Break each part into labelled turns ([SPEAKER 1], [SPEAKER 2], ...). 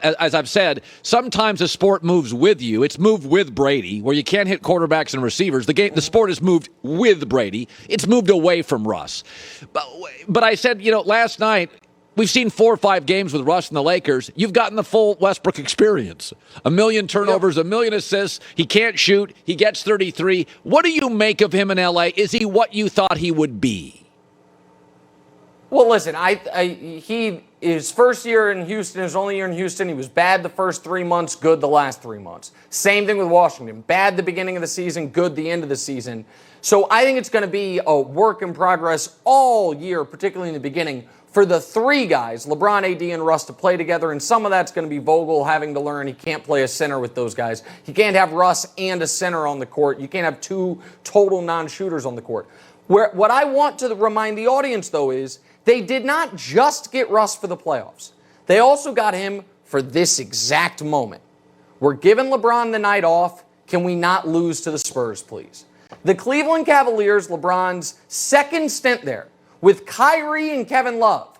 [SPEAKER 1] as I've said, sometimes the sport moves with you. It's moved with Brady, where you can't hit quarterbacks and receivers. The sport has moved with Brady. It's moved away from Russ. But I said, last night, we've seen 4 or 5 games with Russ and the Lakers. You've gotten the full Westbrook experience. 1 million turnovers, 1 million assists. He can't shoot. He gets 33. What do you make of him in L.A.? Is he what you thought he would be?
[SPEAKER 2] Well, listen, his first year in Houston, his only year in Houston, he was bad the first 3 months, good the last 3 months. Same thing with Washington. Bad the beginning of the season, good the end of the season. So I think it's going to be a work in progress all year, particularly in the beginning, for the 3 guys, LeBron, AD, and Russ, to play together. And some of that's going to be Vogel having to learn he can't play a center with those guys. He can't have Russ and a center on the court. You can't have 2 total non-shooters on the court. What I want to remind the audience, though, is they did not just get Russ for the playoffs. They also got him for this exact moment. We're giving LeBron the night off. Can we not lose to the Spurs, please? The Cleveland Cavaliers, LeBron's second stint there, with Kyrie and Kevin Love,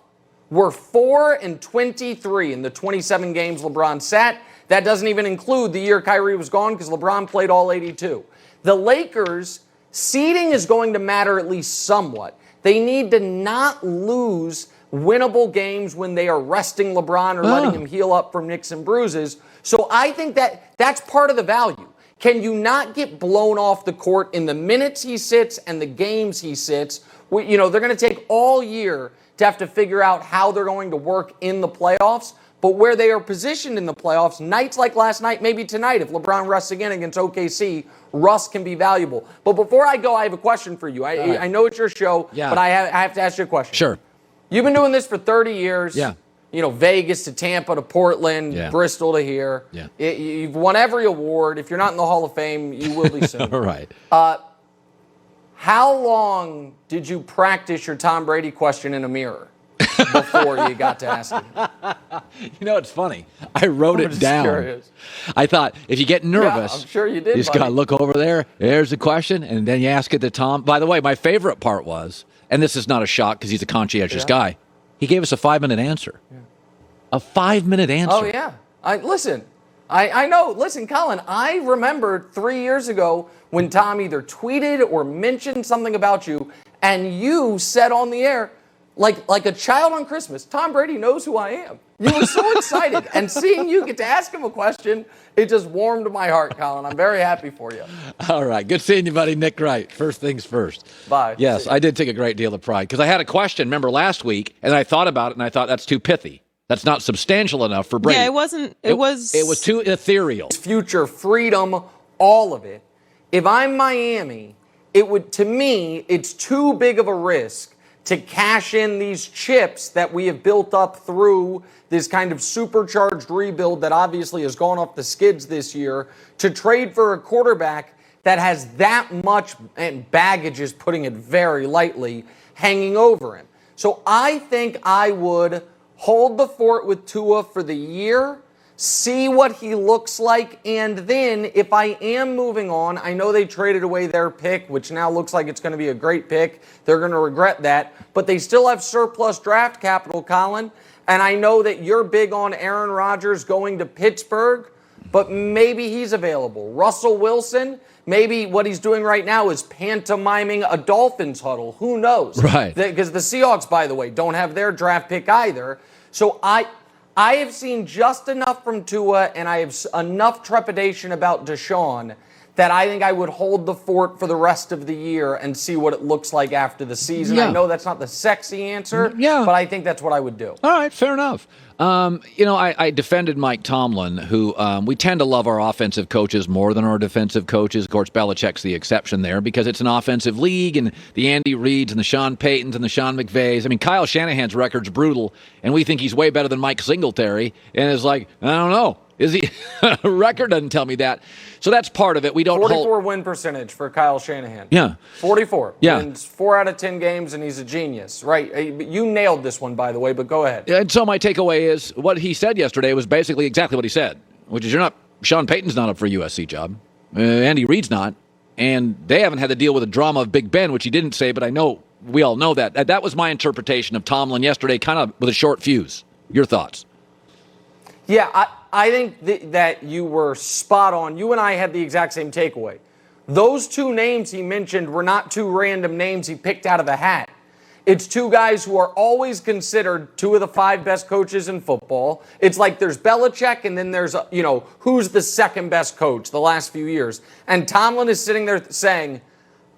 [SPEAKER 2] were 4-23 in the 27 games LeBron sat. That doesn't even include the year Kyrie was gone because LeBron played all 82. The Lakers, seeding is going to matter at least somewhat. They need to not lose winnable games when they are resting LeBron or letting him heal up from nicks and bruises. So I think that's part of the value. Can you not get blown off the court in the minutes he sits and the games he sits? They're going to take all year to have to figure out how they're going to work in the playoffs. But where they are positioned in the playoffs, nights like last night, maybe tonight, if LeBron rests again against OKC, Russ can be valuable. But before I go, I have a question for you. I know it's your show, but I have to ask you a question.
[SPEAKER 1] Sure.
[SPEAKER 2] You've been doing this for 30 years.
[SPEAKER 1] Yeah.
[SPEAKER 2] Vegas to Tampa to Portland, Bristol to here.
[SPEAKER 1] Yeah.
[SPEAKER 2] You've won every award. If you're not in the Hall of Fame, you will be soon.
[SPEAKER 1] All right.
[SPEAKER 2] How long did you practice your Tom Brady question in a mirror before you got to ask it?
[SPEAKER 1] It's funny. I wrote it down.
[SPEAKER 2] Curious.
[SPEAKER 1] I thought, if you get nervous,
[SPEAKER 2] I'm sure you did,
[SPEAKER 1] you just got to look over there. There's the question, and then you ask it to Tom. By the way, my favorite part was, and this is not a shock because he's a conscientious guy, he gave us a 5-minute answer. Yeah. A 5-minute answer.
[SPEAKER 2] Oh, yeah. I know. Listen, Colin, I remember 3 years ago when Tom either tweeted or mentioned something about you, and you said on the air, like a child on Christmas, Tom Brady knows who I am. You were so excited. And seeing you get to ask him a question, it just warmed my heart, Colin. I'm very happy for you.
[SPEAKER 1] All right. Good seeing you, buddy. Nick Wright. First things first.
[SPEAKER 2] Bye.
[SPEAKER 1] Yes, I did take a great deal of pride because I had a question, remember, last week, and I thought about it, and I thought that's too pithy. That's not substantial enough for Brady.
[SPEAKER 3] Yeah, it wasn't. It was
[SPEAKER 1] too ethereal.
[SPEAKER 2] Future, freedom, all of it. If I'm Miami, to me, it's too big of a risk to cash in these chips that we have built up through this kind of supercharged rebuild that obviously has gone off the skids this year, to trade for a quarterback that has that much, and baggage is putting it very lightly, hanging over him. So I think I would hold the fort with Tua for the year, see what he looks like, and then if I am moving on, I know they traded away their pick, which now looks like it's going to be a great pick. They're going to regret that, but they still have surplus draft capital, Colin, and I know that you're big on Aaron Rodgers going to Pittsburgh, but maybe he's available. Russell Wilson, maybe what he's doing right now is pantomiming a Dolphins huddle. Who knows?
[SPEAKER 1] Right.
[SPEAKER 2] Because the Seahawks, by the way, don't have their draft pick either. So I have seen just enough from Tua, and I have enough trepidation about Deshaun that I think I would hold the fort for the rest of the year and see what it looks like after the season.
[SPEAKER 1] Yeah.
[SPEAKER 2] I know that's not the sexy answer, but I think that's what I would do.
[SPEAKER 1] All right, fair enough. I defended Mike Tomlin, who we tend to love our offensive coaches more than our defensive coaches. Of course, Belichick's the exception there because it's an offensive league, and the Andy Reids and the Sean Paytons and the Sean McVays. I mean, Kyle Shanahan's record's brutal, and we think he's way better than Mike Singletary. And it's like, I don't know. Is he? Record doesn't tell me that. So that's part of it. We don't
[SPEAKER 2] 44 win percentage for Kyle Shanahan.
[SPEAKER 1] Yeah.
[SPEAKER 2] 44.
[SPEAKER 1] Yeah.
[SPEAKER 2] Wins 4 out of 10 games, and he's a genius. Right. You nailed this one, by the way, but go ahead.
[SPEAKER 1] And so my takeaway is what he said yesterday was basically exactly what he said, which is Sean Payton's not up for a USC job. Andy Reid's not. And they haven't had to deal with the drama of Big Ben, which he didn't say, but I know we all know that. That was my interpretation of Tomlin yesterday, kind of with a short fuse. Your thoughts?
[SPEAKER 2] Yeah, I think that you were spot on. You and I had the exact same takeaway. Those two names he mentioned were not two random names he picked out of the hat. It's two guys who are always considered two of the 5 best coaches in football. It's like there's Belichick and then there's, who's the second best coach the last few years. And Tomlin is sitting there saying,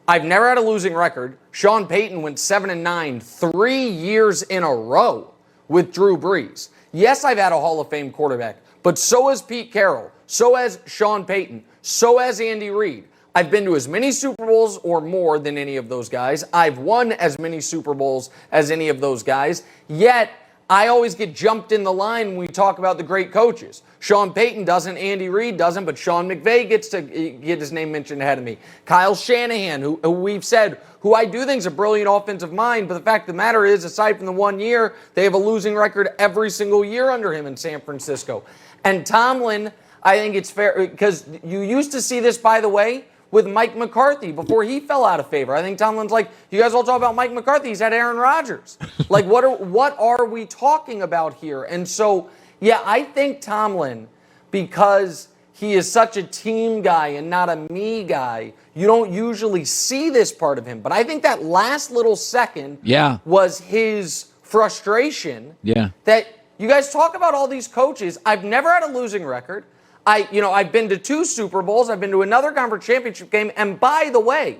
[SPEAKER 2] I've never had a losing record. Sean Payton went 7-9 3 years in a row with Drew Brees. Yes, I've had a Hall of Fame quarterback, but so has Pete Carroll, so has Sean Payton, so has Andy Reid. I've been to as many Super Bowls or more than any of those guys. I've won as many Super Bowls as any of those guys. Yet, I always get jumped in the line when we talk about the great coaches. Sean Payton doesn't, Andy Reid doesn't, but Sean McVay gets to get his name mentioned ahead of me. Kyle Shanahan, who we've said, who I do think is a brilliant offensive mind, but the fact of the matter is, aside from the 1 year, they have a losing record every single year under him in San Francisco. And Tomlin, I think it's fair, because you used to see this, by the way, with Mike McCarthy before he fell out of favor. I think Tomlin's like, you guys all talk about Mike McCarthy. He's had Aaron Rodgers. Like, what are we talking about here? And so, yeah, I think Tomlin, because he is such a team guy and not a me guy, you don't usually see this part of him. But I think that last little second was his frustration. Yeah. That you guys talk about all these coaches. I've never had a losing record. I've been to 2 Super Bowls. I've been to another conference championship game. And by the way,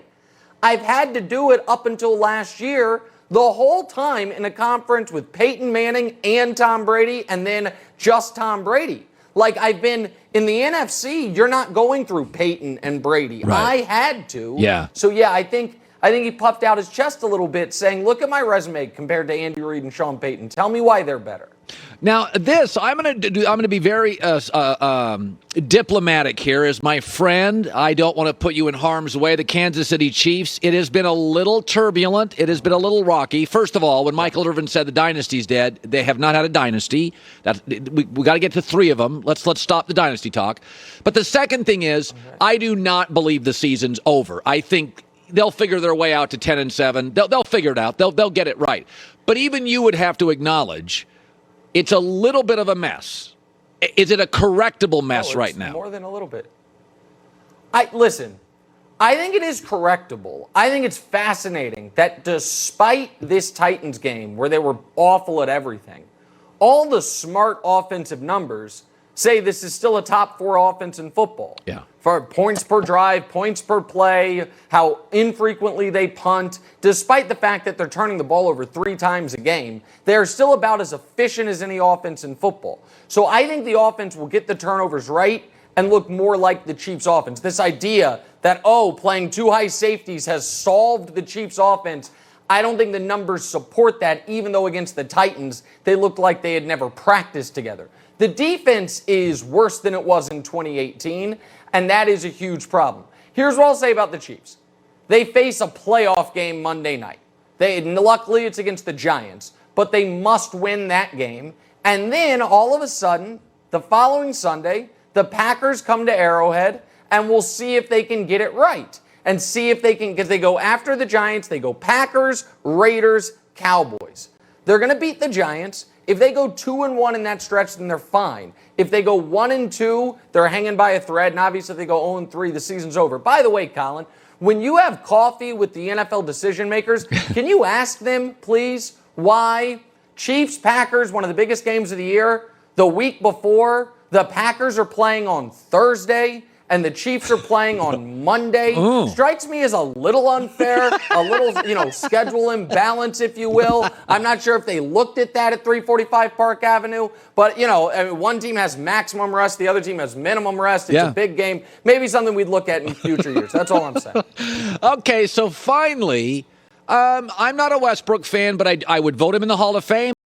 [SPEAKER 2] I've had to do it up until last year, the whole time in a conference with Peyton Manning and Tom Brady, and then just Tom Brady. Like, I've been in the NFC, you're not going through Peyton and Brady. Right. I had to. Yeah. So, yeah, I think he puffed out his chest a little bit saying, look at my resume compared to Andy Reid and Sean Payton. Tell me why they're better.
[SPEAKER 1] Now, I'm going to be very diplomatic here. As my friend, I don't want to put you in harm's way. The Kansas City Chiefs, it has been a little turbulent. It has been a little rocky. First of all, when Michael Irvin said the dynasty's dead, they have not had a dynasty. We got to get to 3 of them. Let's stop the dynasty talk. But the second thing is, I do not believe the season's over. I think they'll figure their way out to 10-7. They'll figure it out. They'll get it right. But even you would have to acknowledge it's a little bit of a mess. Is it a correctable mess right now?
[SPEAKER 2] More than a little bit. Listen, I think it is correctable. I think it's fascinating that despite this Titans game where they were awful at everything, all the smart offensive numbers say this is still a top 4 offense in football. Yeah. For points per drive, points per play, how infrequently they punt. Despite the fact that they're turning the ball over 3 times a game, they're still about as efficient as any offense in football. So I think the offense will get the turnovers right and look more like the Chiefs offense. This idea that, playing 2 high safeties has solved the Chiefs offense, I don't think the numbers support that, even though against the Titans, they looked like they had never practiced together. The defense is worse than it was in 2018, and that is a huge problem. Here's what I'll say about the Chiefs. They face a playoff game Monday night. Luckily, it's against the Giants, but they must win that game. And then, all of a sudden, the following Sunday, the Packers come to Arrowhead, and we'll see if they can get it right. And see if they can, because they go after the Giants, they go Packers, Raiders, Cowboys. They're going to beat the Giants. If they go 2-1 in that stretch, then they're fine. If they go 1-2, they're hanging by a thread. And obviously, if they go 0-3, the season's over. By the way, Colin, when you have coffee with the NFL decision makers, can you ask them, please, why Chiefs, Packers, one of the biggest games of the year, the week before, the Packers are playing on Thursday, and the Chiefs are playing on Monday. Strikes me as a little unfair, a little, schedule imbalance, if you will. I'm not sure if they looked at that at 345 Park Avenue, but, one team has maximum rest, the other team has minimum rest. It's a big game. Maybe something we'd look at in future years. That's all I'm saying.
[SPEAKER 1] Okay, so finally, I'm not a Westbrook fan, but I would vote him in the Hall of Fame.